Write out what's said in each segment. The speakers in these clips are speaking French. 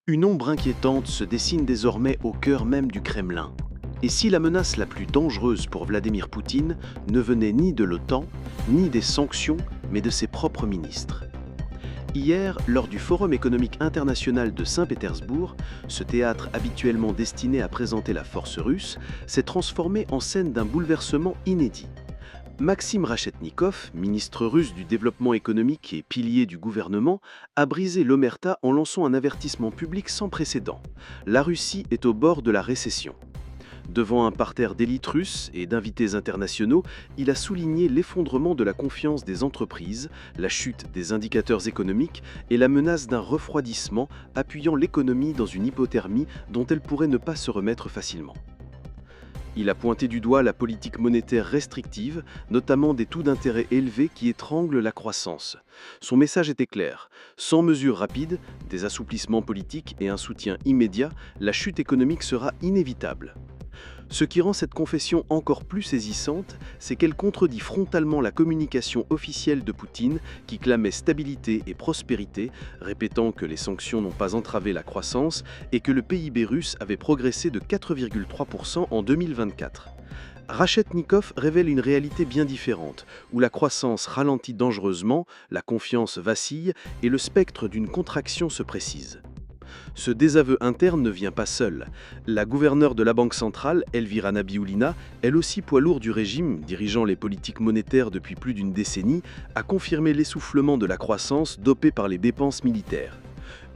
Une ombre inquiétante se dessine désormais au cœur même du Kremlin. Et si la menace la plus dangereuse pour Vladimir Poutine ne venait ni de l'OTAN, ni des sanctions, mais de ses propres ministres. Hier, lors du Forum économique international de Saint-Pétersbourg, ce théâtre habituellement destiné à présenter la force russe s'est transformé en scène d'un bouleversement inédit. Maxime Rachetnikov, ministre russe du développement économique et pilier du gouvernement, a brisé l'omerta en lançant un avertissement public sans précédent. La Russie est au bord de la récession. Devant un parterre d'élites russes et d'invités internationaux, il a souligné l'effondrement de la confiance des entreprises, la chute des indicateurs économiques et la menace d'un refroidissement appuyant l'économie dans une hypothermie dont elle pourrait ne pas se remettre facilement. Il a pointé du doigt la politique monétaire restrictive, notamment des taux d'intérêt élevés qui étranglent la croissance. Son message était clair: sans mesures rapides, des assouplissements politiques et un soutien immédiat, la chute économique sera inévitable. Ce qui rend cette confession encore plus saisissante, c'est qu'elle contredit frontalement la communication officielle de Poutine qui clamait stabilité et prospérité, répétant que les sanctions n'ont pas entravé la croissance et que le PIB russe avait progressé de 4,3% en 2024. Rachetnikov révèle une réalité bien différente, où la croissance ralentit dangereusement, la confiance vacille et le spectre d'une contraction se précise. Ce désaveu interne ne vient pas seul. La gouverneure de la Banque centrale, Elvira Nabiullina, elle aussi poids lourd du régime, dirigeant les politiques monétaires depuis plus d'une décennie, a confirmé l'essoufflement de la croissance dopée par les dépenses militaires.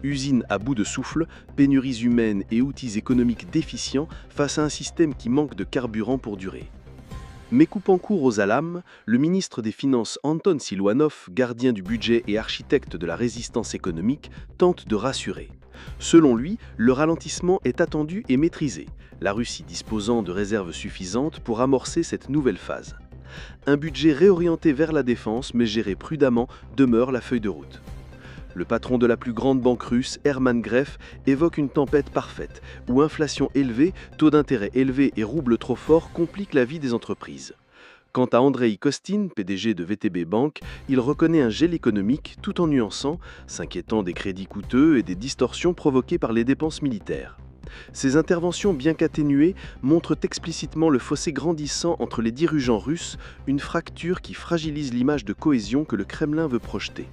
Usines à bout de souffle, pénuries humaines et outils économiques déficients face à un système qui manque de carburant pour durer. Mais coupant court aux alarmes, le ministre des Finances Anton Siluanov, gardien du budget et architecte de la résistance économique, tente de rassurer. Selon lui, le ralentissement est attendu et maîtrisé, la Russie disposant de réserves suffisantes pour amorcer cette nouvelle phase. Un budget réorienté vers la défense mais géré prudemment demeure la feuille de route. Le patron de la plus grande banque russe, Hermann Greff, évoque une tempête parfaite, où inflation élevée, taux d'intérêt élevés et rouble trop fort compliquent la vie des entreprises. Quant à Andrei Kostin, PDG de VTB Bank, il reconnaît un gel économique tout en nuançant, s'inquiétant des crédits coûteux et des distorsions provoquées par les dépenses militaires. Ces interventions bien qu'atténuées montrent explicitement le fossé grandissant entre les dirigeants russes, une fracture qui fragilise l'image de cohésion que le Kremlin veut projeter.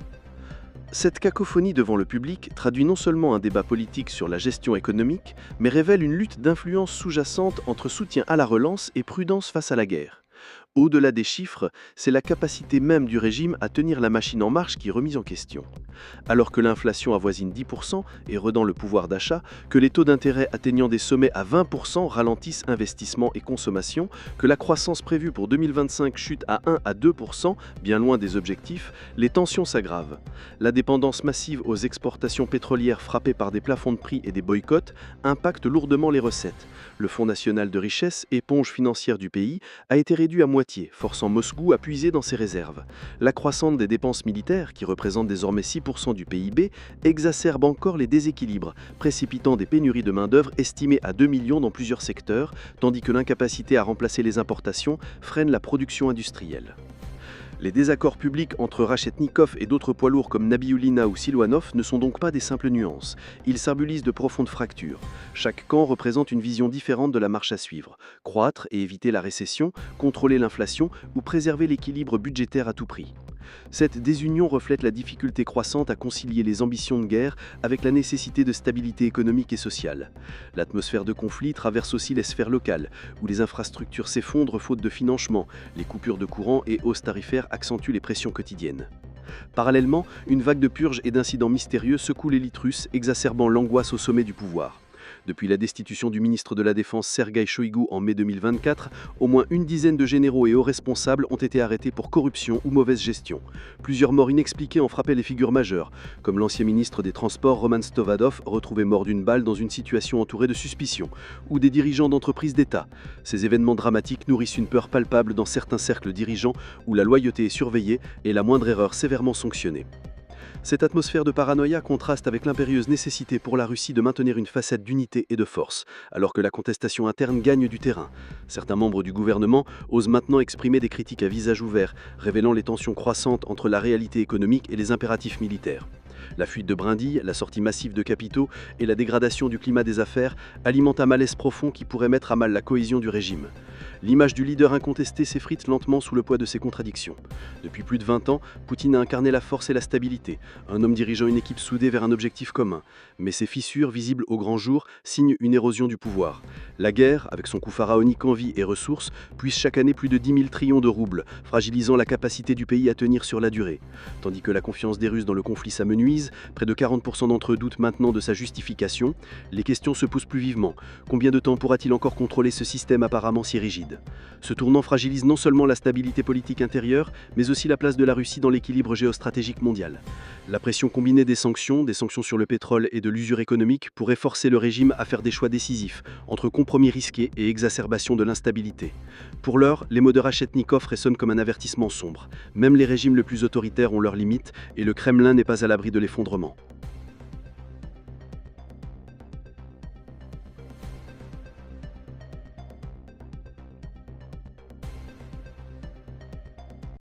Cette cacophonie devant le public traduit non seulement un débat politique sur la gestion économique, mais révèle une lutte d'influence sous-jacente entre soutien à la relance et prudence face à la guerre. Au-delà des chiffres, c'est la capacité même du régime à tenir la machine en marche qui est remise en question. Alors que l'inflation avoisine 10%, érodant le pouvoir d'achat, que les taux d'intérêt atteignant des sommets à 20% ralentissent investissement et consommation, que la croissance prévue pour 2025 chute à 1 à 2%, bien loin des objectifs, les tensions s'aggravent. La dépendance massive aux exportations pétrolières frappées par des plafonds de prix et des boycotts impacte lourdement les recettes. Le Fonds national de richesse, éponge financière du pays, a été réduit à moitié, forçant Moscou à puiser dans ses réserves. La croissance des dépenses militaires, qui représente désormais 6% du PIB, exacerbe encore les déséquilibres, précipitant des pénuries de main-d'œuvre estimées à 2 millions dans plusieurs secteurs, tandis que l'incapacité à remplacer les importations freine la production industrielle. Les désaccords publics entre Rachetnikov et d'autres poids lourds comme Nabiullina ou Siluanov ne sont donc pas des simples nuances. Ils symbolisent de profondes fractures. Chaque camp représente une vision différente de la marche à suivre. Croître et éviter la récession, contrôler l'inflation ou préserver l'équilibre budgétaire à tout prix. Cette désunion reflète la difficulté croissante à concilier les ambitions de guerre avec la nécessité de stabilité économique et sociale. L'atmosphère de conflit traverse aussi les sphères locales, où les infrastructures s'effondrent faute de financement, les coupures de courant et hausses tarifaires accentuent les pressions quotidiennes. Parallèlement, une vague de purges et d'incidents mystérieux secoue l'élite russe, exacerbant l'angoisse au sommet du pouvoir. Depuis la destitution du ministre de la Défense Sergueï Shoïgu en mai 2024, au moins une dizaine de généraux et hauts responsables ont été arrêtés pour corruption ou mauvaise gestion. Plusieurs morts inexpliquées ont frappé les figures majeures, comme l'ancien ministre des Transports Roman Stovadov, retrouvé mort d'une balle dans une situation entourée de suspicions, ou des dirigeants d'entreprises d'État. Ces événements dramatiques nourrissent une peur palpable dans certains cercles dirigeants où la loyauté est surveillée et la moindre erreur sévèrement sanctionnée. Cette atmosphère de paranoïa contraste avec l'impérieuse nécessité pour la Russie de maintenir une facette d'unité et de force, alors que la contestation interne gagne du terrain. Certains membres du gouvernement osent maintenant exprimer des critiques à visage ouvert, révélant les tensions croissantes entre la réalité économique et les impératifs militaires. La fuite de brindilles, la sortie massive de capitaux et la dégradation du climat des affaires alimentent un malaise profond qui pourrait mettre à mal la cohésion du régime. L'image du leader incontesté s'effrite lentement sous le poids de ses contradictions. Depuis plus de 20 ans, Poutine a incarné la force et la stabilité, un homme dirigeant une équipe soudée vers un objectif commun. Mais ces fissures, visibles au grand jour, signent une érosion du pouvoir. La guerre, avec son coût pharaonique en vie et ressources, puise chaque année plus de 10 000 trillions de roubles, fragilisant la capacité du pays à tenir sur la durée. Tandis que la confiance des Russes dans le conflit s'amenuise, près de 40% d'entre eux doutent maintenant de sa justification, les questions se posent plus vivement. Combien de temps pourra-t-il encore contrôler ce système apparemment si rigide ? Ce tournant fragilise non seulement la stabilité politique intérieure, mais aussi la place de la Russie dans l'équilibre géostratégique mondial. La pression combinée des sanctions sur le pétrole et de l'usure économique pourrait forcer le régime à faire des choix décisifs, entre compromis risqués et exacerbation de l'instabilité. Pour l'heure, les mots de Rachetnikov résonnent comme un avertissement sombre. Même les régimes les plus autoritaires ont leurs limites, et le Kremlin n'est pas à l'abri de l'effondrement.